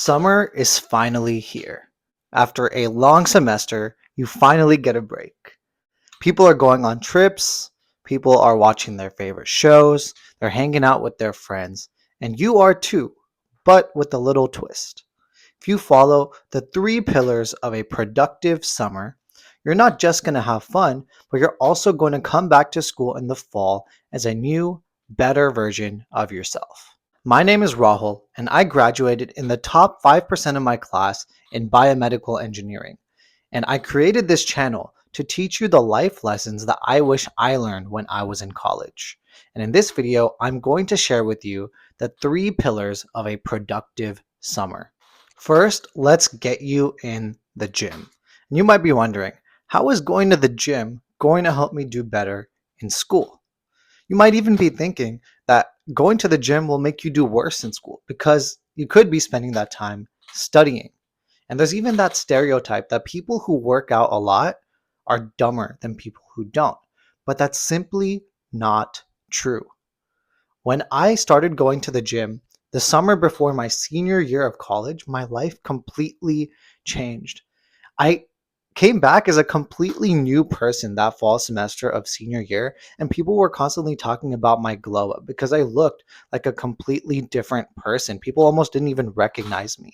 Summer is finally here. After a long semester, you finally get a break. People are going on trips, people are watching their favorite shows, they're hanging out with their friends, and you are too, but with a little twist. If you follow the three pillars of a productive summer, you're not just going to have fun, but you're also going to come back to school in the fall as a new, better version of yourself. My name is Rahul, and I graduated in the top 5% of my class in biomedical engineering. And I created this channel to teach you the life lessons that I wish I learned when I was in college. And in this video, I'm going to share with you the three pillars of a productive summer. First, let's get you in the gym. And you might be wondering, how is going to the gym going to help me do better in school? You might even be thinking that going to the gym will make you do worse in school because you could be spending that time studying. And there's even that stereotype that people who work out a lot are dumber than people who don't. But that's simply not true. When I started going to the gym the summer before my senior year of college, my life completely changed. I came back as a completely new person that fall semester of senior year, and people were constantly talking about my glow up because I looked like a completely different person. People almost didn't even recognize me.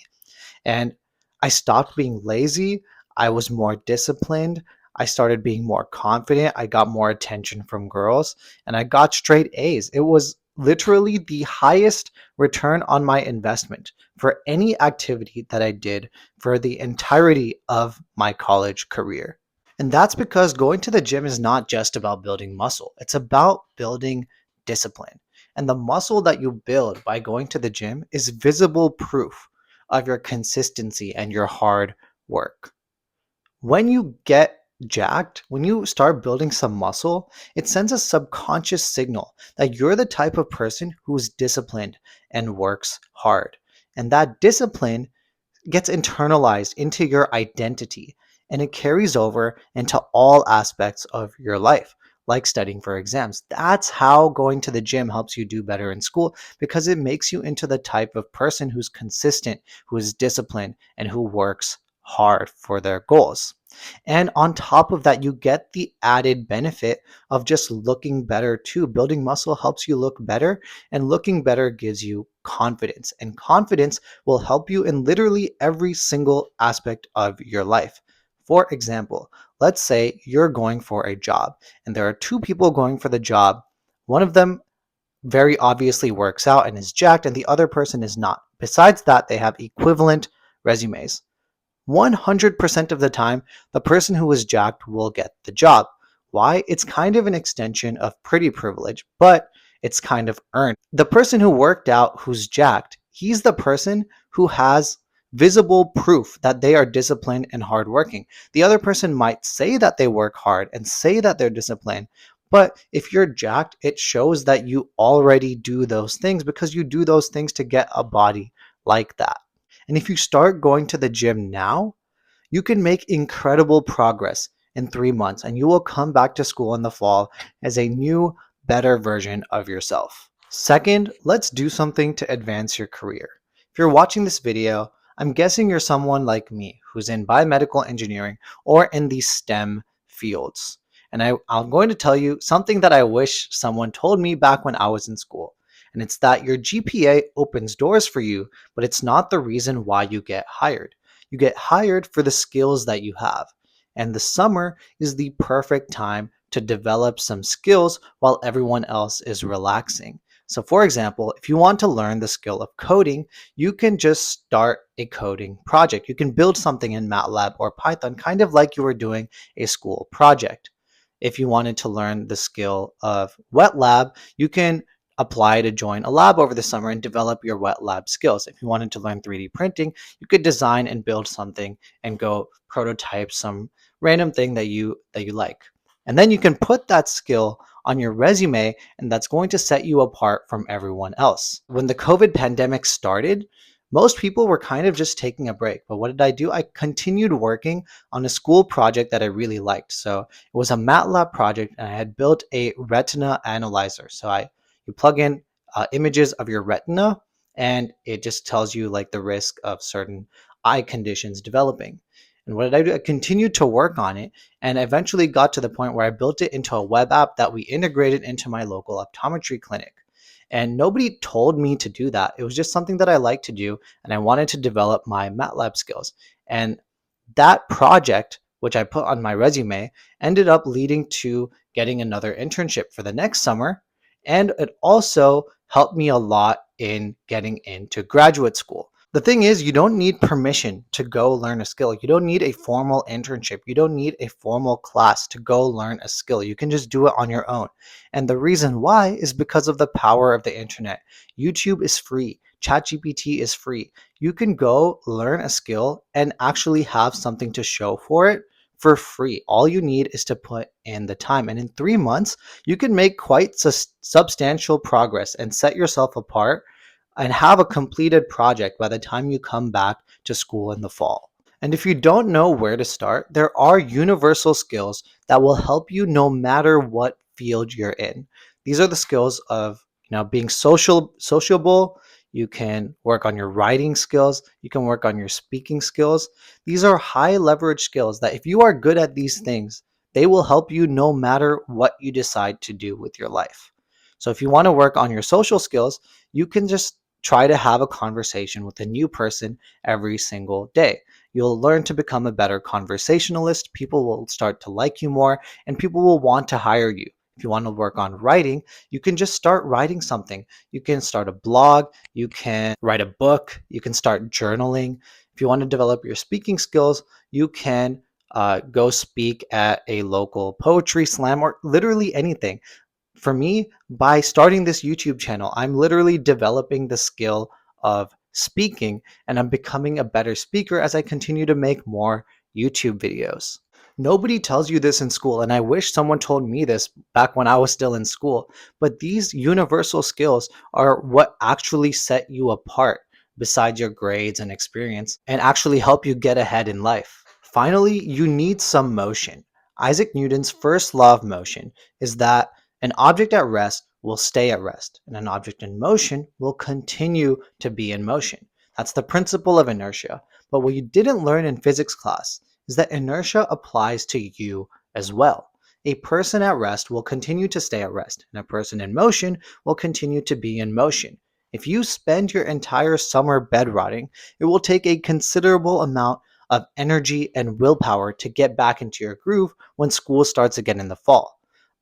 And I stopped being lazy. I was more disciplined. I started being more confident. I got more attention from girls and I got straight A's. It was literally the highest return on my investment for any activity that I did for the entirety of my college career. And that's because going to the gym is not just about building muscle, it's about building discipline. And the muscle that you build by going to the gym is visible proof of your consistency and your hard work. When you get jacked, when you start building some muscle, it sends a subconscious signal that you're the type of person who's disciplined and works hard. And that discipline gets internalized into your identity and it carries over into all aspects of your life, like studying for exams. That's how going to the gym helps you do better in school because it makes you into the type of person who's consistent, who is disciplined, and who works hard for their goals. And on top of that, you get the added benefit of just looking better too. Building muscle helps you look better, and looking better gives you confidence. And confidence will help you in literally every single aspect of your life. For example, let's say you're going for a job and there are two people going for the job. One of them very obviously works out and is jacked, and the other person is not. Besides that, they have equivalent resumes. 100% of the time, the person who is jacked will get the job. Why? It's kind of an extension of pretty privilege, but it's kind of earned. The person who worked out who's jacked, he's the person who has visible proof that they are disciplined and hardworking. The other person might say that they work hard and say that they're disciplined, but if you're jacked, it shows that you already do those things because you do those things to get a body like that. And if you start going to the gym now, you can make incredible progress in 3 months and you will come back to school in the fall as a new, better version of yourself. Second, let's do something to advance your career. If you're watching this video, I'm guessing you're someone like me who's in biomedical engineering or in the STEM fields. And I'm going to tell you something that I wish someone told me back when I was in school. And it's that your GPA opens doors for you, but it's not the reason why you get hired. You get hired for the skills that you have. And the summer is the perfect time to develop some skills while everyone else is relaxing. So for example, if you want to learn the skill of coding, you can just start a coding project. You can build something in MATLAB or Python, kind of like you were doing a school project. If you wanted to learn the skill of wet lab, you can apply to join a lab over the summer and develop your wet lab skills. If you wanted to learn 3D printing, you could design and build something and go prototype some random thing that you like. And then you can put that skill on your resume, and that's going to set you apart from everyone else. When the COVID pandemic started, most people were kind of just taking a break. But what did I do? I continued working on a school project that I really liked. So it was a MATLAB project, and I had built a retina analyzer. So you plug in images of your retina, and it just tells you like the risk of certain eye conditions developing. And what did I do? I continued to work on it and eventually got to the point where I built it into a web app that we integrated into my local optometry clinic. And nobody told me to do that. It was just something that I like to do, and I wanted to develop my MATLAB skills. And that project, which I put on my resume, ended up leading to getting another internship for the next summer. And it also helped me a lot in getting into graduate school. The thing is, you don't need permission to go learn a skill. You don't need a formal internship. You don't need a formal class to go learn a skill. You can just do it on your own. And the reason why is because of the power of the internet. YouTube is free. ChatGPT is free. You can go learn a skill and actually have something to show for it for free. All you need is to put in the time. And in 3 months, you can make quite substantial progress and set yourself apart and have a completed project by the time you come back to school in the fall. And if you don't know where to start, there are universal skills that will help you no matter what field you're in. These are the skills of, being sociable. You can work on your writing skills. You can work on your speaking skills. These are high leverage skills that if you are good at these things, they will help you no matter what you decide to do with your life. So if you want to work on your social skills, you can just try to have a conversation with a new person every single day. You'll learn to become a better conversationalist. People will start to like you more, and people will want to hire you. If you want to work on writing, you can just start writing something. You can start a blog, you can write a book, you can start journaling. If you want to develop your speaking skills, you can go speak at a local poetry slam or literally anything. For me, by starting this YouTube channel, I'm literally developing the skill of speaking, and I'm becoming a better speaker as I continue to make more YouTube videos. Nobody tells you this in school, and I wish someone told me this back when I was still in school, but these universal skills are what actually set you apart besides your grades and experience and actually help you get ahead in life. Finally, you need some motion. Isaac Newton's first law of motion is that an object at rest will stay at rest, and an object in motion will continue to be in motion. That's the principle of inertia. But what you didn't learn in physics class is that inertia applies to you as well. A person at rest will continue to stay at rest, and a person in motion will continue to be in motion. If you spend your entire summer bed rotting, it will take a considerable amount of energy and willpower to get back into your groove when school starts again in the fall.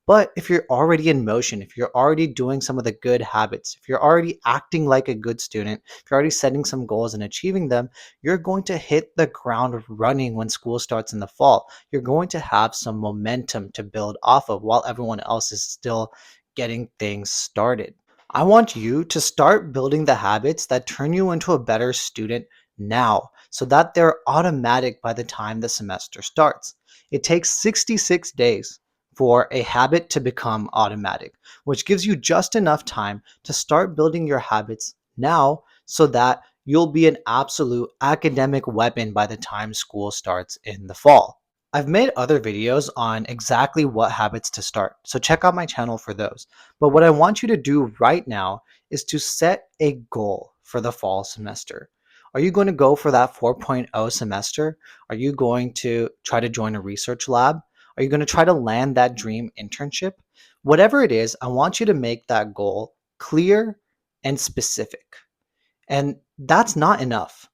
But if you're already in motion, if you're already doing some of the good habits, if you're already acting like a good student, if you're already setting some goals and achieving them, you're going to hit the ground running when school starts in the fall. You're going to have some momentum to build off of while everyone else is still getting things started. I want you to start building the habits that turn you into a better student now so that they're automatic by the time the semester starts. It takes 66 days for a habit to become automatic, which gives you just enough time to start building your habits now so that you'll be an absolute academic weapon by the time school starts in the fall. I've made other videos on exactly what habits to start, so check out my channel for those. But what I want you to do right now is to set a goal for the fall semester. Are you going to go for that 4.0 semester? Are you going to try to join a research lab? Are you going to try to land that dream internship? Whatever it is, I want you to make that goal clear and specific. And that's not enough.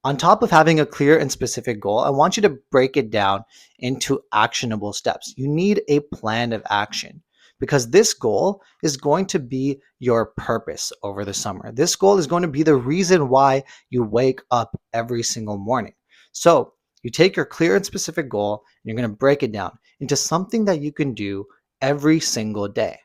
On top of having a clear and specific goal, I want you to break it down into actionable steps. You need a plan of action because this goal is going to be your purpose over the summer. This goal is going to be the reason why you wake up every single morning. So you take your clear and specific goal and you're going to break it down into something that you can do every single day.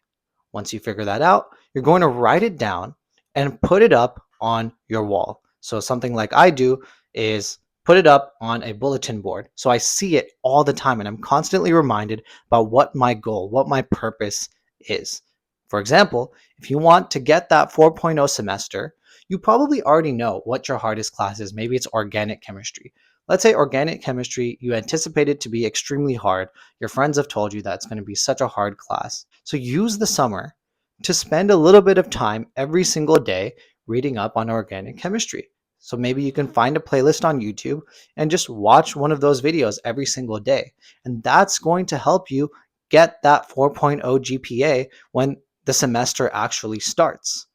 Once you figure that out, you're going to write it down and put it up on your wall. So something like I do is put it up on a bulletin board. So I see it all the time and I'm constantly reminded about what my goal, what my purpose is. For example, if you want to get that 4.0 semester, you probably already know what your hardest class is. Maybe it's organic chemistry. Let's say organic chemistry, you anticipate it to be extremely hard. Your friends have told you that it's going to be such a hard class. So use the summer to spend a little bit of time every single day reading up on organic chemistry. So maybe you can find a playlist on YouTube and just watch one of those videos every single day. And that's going to help you get that 4.0 GPA when the semester actually starts.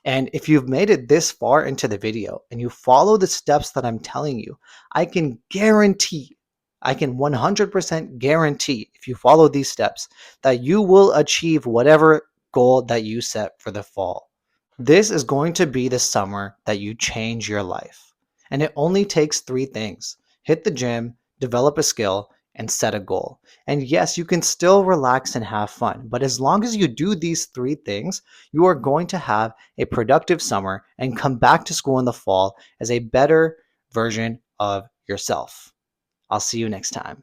And if you've made it this far into the video and you follow the steps that I'm telling you, I can guarantee, I can 100% guarantee if you follow these steps that you will achieve whatever goal that you set for the fall. This is going to be the summer that you change your life. And it only takes three things: hit the gym, develop a skill, and set a goal. And yes, you can still relax and have fun, but as long as you do these three things, you are going to have a productive summer and come back to school in the fall as a better version of yourself. I'll see you next time.